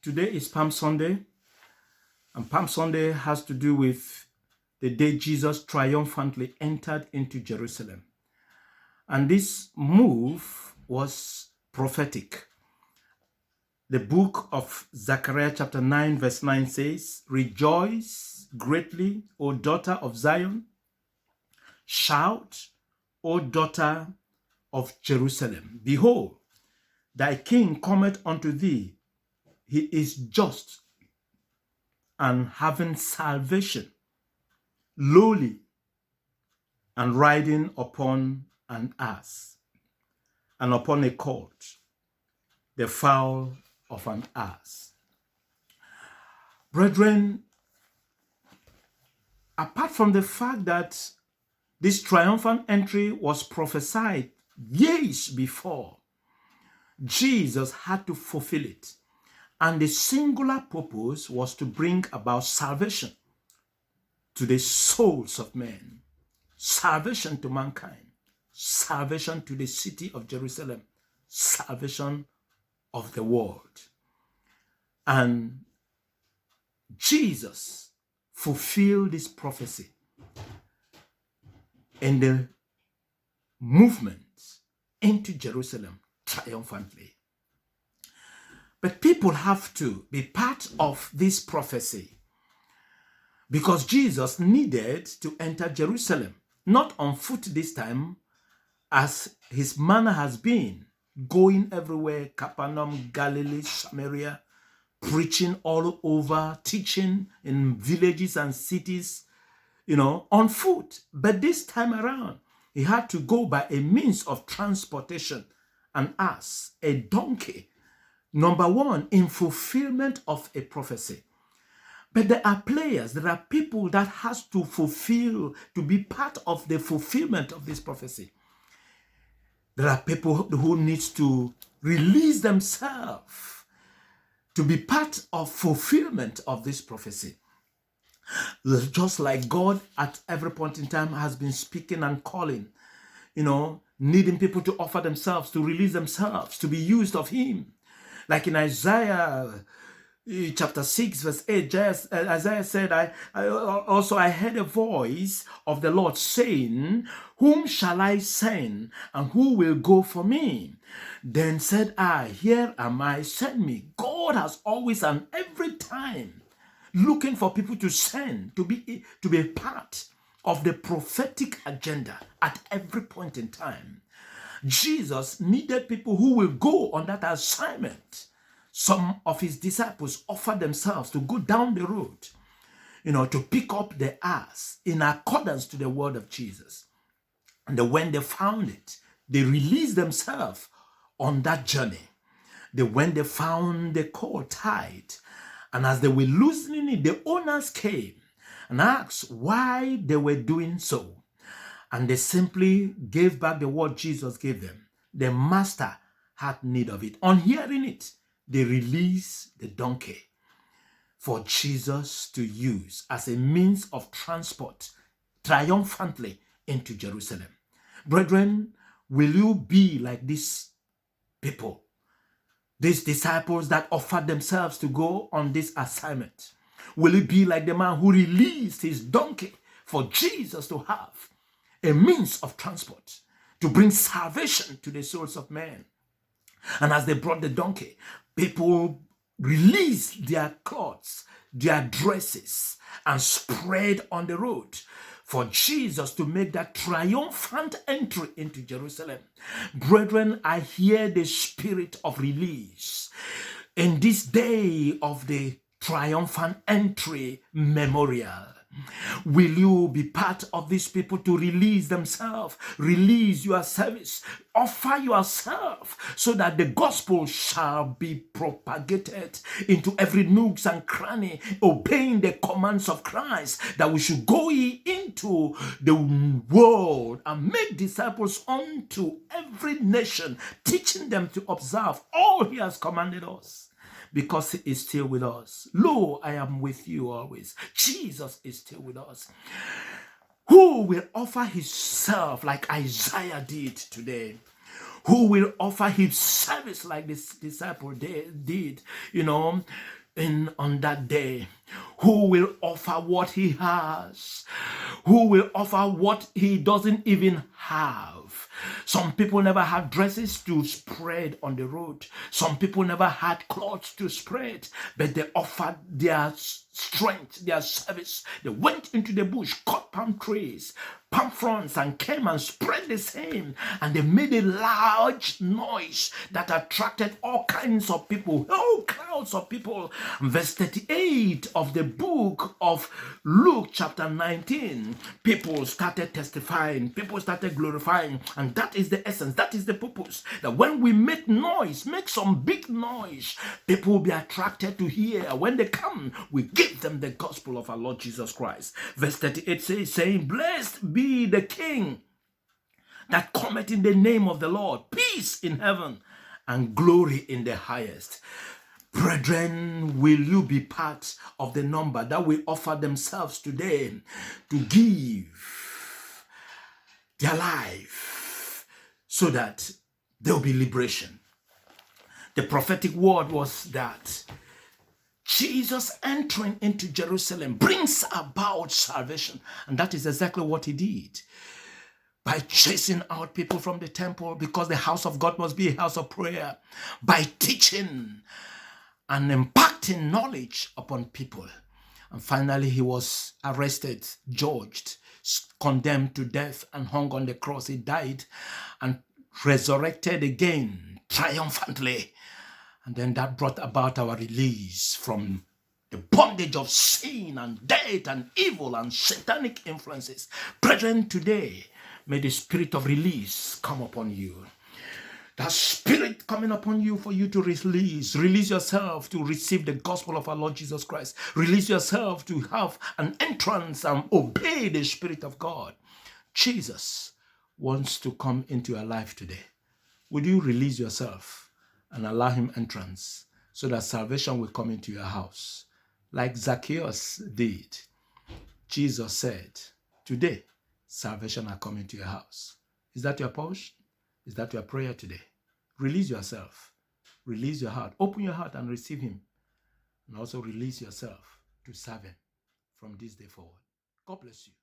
Today is Palm Sunday, and Palm Sunday has to do with the day Jesus triumphantly entered into Jerusalem. And this move was prophetic. The book of Zechariah chapter 9 verse 9 says, "Rejoice greatly, O daughter of Zion. Shout, O daughter of Jerusalem. Behold, thy king cometh unto thee. He is just and having salvation, lowly, and riding upon an ass, and upon a colt, the foal of an ass." Brethren, apart from the fact that this triumphant entry was prophesied years before, Jesus had to fulfill it. And the singular purpose was to bring about salvation to the souls of men, salvation to mankind, salvation to the city of Jerusalem, salvation of the world. And Jesus fulfilled this prophecy in the movement into Jerusalem triumphantly. But people have to be part of this prophecy because Jesus needed to enter Jerusalem, not on foot this time, as his manner has been, going everywhere, Capernaum, Galilee, Samaria, preaching all over, teaching in villages and cities, on foot. But this time around, he had to go by a means of transportation, an ass, a donkey. Number one, in fulfillment of a prophecy. But there are players, there are people that has to fulfill, to be part of the fulfillment of this prophecy. There are people who needs to release themselves to be part of fulfillment of this prophecy. Just like God at every point in time has been speaking and calling, needing people to offer themselves, to release themselves, to be used of him. Like in Isaiah chapter 6 verse 8, Isaiah said, I heard a voice of the Lord saying, "Whom shall I send, and who will go for me? Then said I, Here am I, send me." God has always and every time looking for people to send, to be a part of the prophetic agenda at every point in time. Jesus needed people who will go on that assignment. Some of his disciples offered themselves to go down the road, to pick up the ass in accordance to the word of Jesus. And when they found it, they released themselves on that journey. When they found the colt tied, and as they were loosening it, the owners came and asked why they were doing so. And they simply gave back the word Jesus gave them. The master had need of it. On hearing it, they released the donkey for Jesus to use as a means of transport triumphantly into Jerusalem. Brethren, will you be like these people, these disciples that offered themselves to go on this assignment? Will you be like the man who released his donkey for Jesus to have a means of transport to bring salvation to the souls of men? And as they brought the donkey, people released their clothes, their dresses, and spread on the road for Jesus to make that triumphant entry into Jerusalem. Brethren, I hear the spirit of release in this day of the triumphant entry memorial. Will you be part of these people to release themselves, release your service, offer yourself so that the gospel shall be propagated into every nooks and cranny, obeying the commands of Christ, that we should go ye into the world and make disciples unto every nation, teaching them to observe all he has commanded us. Because he is still with us. Lo, I am with you always. Jesus is still with us. Who will offer himself like Isaiah did today? Who will offer his service like this disciple did, in on that day, who will offer what he has, who will offer what he doesn't even have. Some people never had dresses to spread on the road. Some people never had clothes to spread, but they offered their strength, their service. They went into the bush, cut palm trees, palm fronds, and came and spread the same. And they made a large noise that attracted all kinds of people, whole crowds of people. Verse 38 of the book of Luke chapter 19, people started testifying, people started glorifying, and that is the essence, that is the purpose, that when we make noise, make some big noise, people will be attracted to hear. When they come, we give them the gospel of our Lord Jesus Christ. Verse 38 says, saying, blessed be the King that cometh in the name of the Lord, peace in heaven and glory in the highest. Brethren, will you be part of the number that will offer themselves today to give their life so that there will be liberation? The prophetic word was that Jesus entering into Jerusalem brings about salvation. And that is exactly what he did. By chasing out people from the temple, because the house of God must be a house of prayer. By teaching and impacting knowledge upon people. And finally, he was arrested, judged, condemned to death, and hung on the cross. He died and resurrected again triumphantly. And then that brought about our release from the bondage of sin and death and evil and satanic influences. Brethren, today, may the spirit of release come upon you. That spirit coming upon you for you to release yourself to receive the gospel of our Lord Jesus Christ. Release yourself to have an entrance and obey the Spirit of God. Jesus wants to come into your life today. Would you release yourself and allow him entrance so that salvation will come into your house? Like Zacchaeus did, Jesus said, today, salvation will come into your house. Is that your portion? Is that your prayer today? Release yourself. Release your heart. Open your heart and receive him. And also release yourself to serve him from this day forward. God bless you.